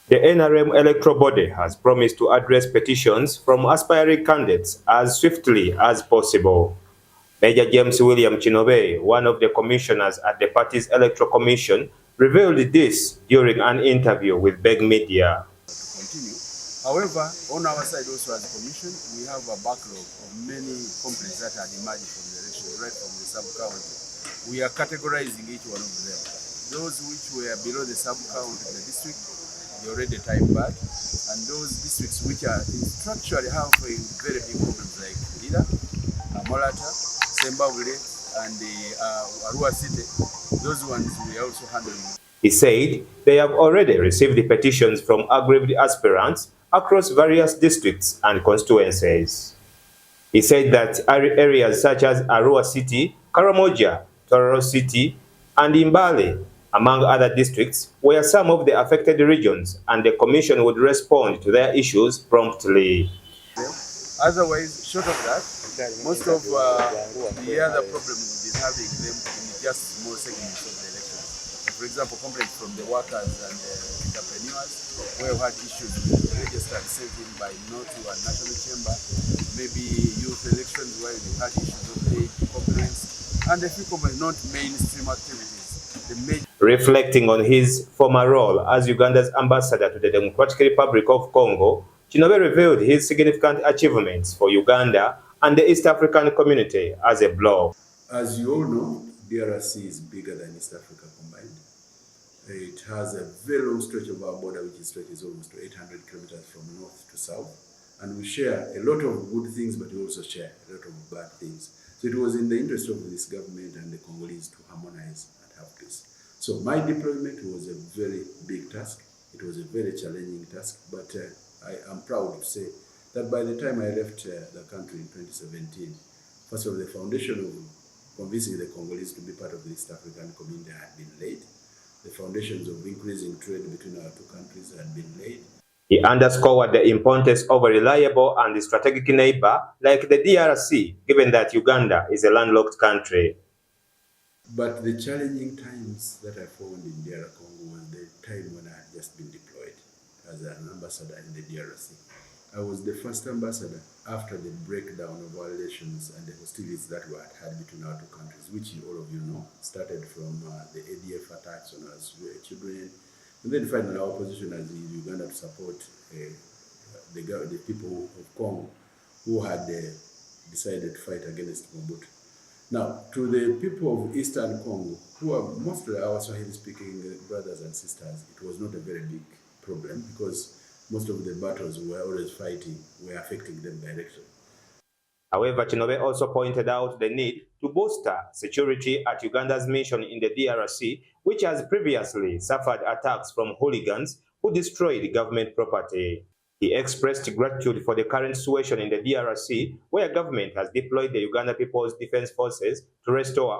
The NRM electoral body has promised to address petitions from aspiring candidates as swiftly as possible. Major James Kinobe, one of the commissioners at the party's electoral commission, revealed this during an interview with Beg Media. Continue. However, on our side also as a commission, we have a backlog of many complaints that had emerged from the election, right from the sub-county. We are categorizing each one of them. Those which were below the sub-county of the district, they already typed back. And those districts which are structurally have very big problems like Lira, Molata, Sembabule, and the Arua City, those ones we are also handling. He said they have already received the petitions from aggrieved aspirants across various districts and constituencies. He said that areas such as Arua City, Karamoja, Tororo City, and Imbale, among other districts, were some of the affected regions, and the Commission would respond to their issues promptly. Otherwise, short of that, most of the other problems we've been having them in just small segments of the election. For example, complaints from the workers and the entrepreneurs, where we had issues with the registered sent in by NOTU and National Chamber, maybe youth elections where we had issues of age complaints, and a few complaints, not mainstream activities. Reflecting on his former role as Uganda's ambassador to the Democratic Republic of Congo, Kinobe revealed his significant achievements for Uganda and the East African community as a bloc. As you all know, DRC is bigger than East Africa combined. It has a very long stretch of our border, which stretches almost to 800 kilometers from north to south. And we share a lot of good things, but we also share a lot of bad things. So it was in the interest of this government and the Congolese to harmonize and have peace. So my deployment was a very big task. It was a very challenging task, but I am proud to say that by the time I left the country in 2017, first of all, the foundation of convincing the Congolese to be part of the East African community had been laid. The foundations of increasing trade between our two countries had been laid. He underscored the importance of a reliable and strategic neighbor like the DRC, given that Uganda is a landlocked country. But the challenging times that I found in DR Congo was the time when I had just been deployed as an ambassador in the DRC. I was the first ambassador after the breakdown of our relations and the hostilities that we had between our two countries, which all of you know, started from the ADF attacks on us children, and then finally our position as Uganda to support the people of Congo who had decided to fight against Mobutu. Now, to the people of Eastern Congo, who are mostly our Swahili-speaking brothers and sisters, it was not a very big problem because most of the battles we were always fighting were affecting them directly. However, Kinobe also pointed out the need to bolster security at Uganda's mission in the DRC, which has previously suffered attacks from hooligans who destroyed government property. He expressed gratitude for the current situation in the DRC, where government has deployed the Uganda People's Defense Forces to restore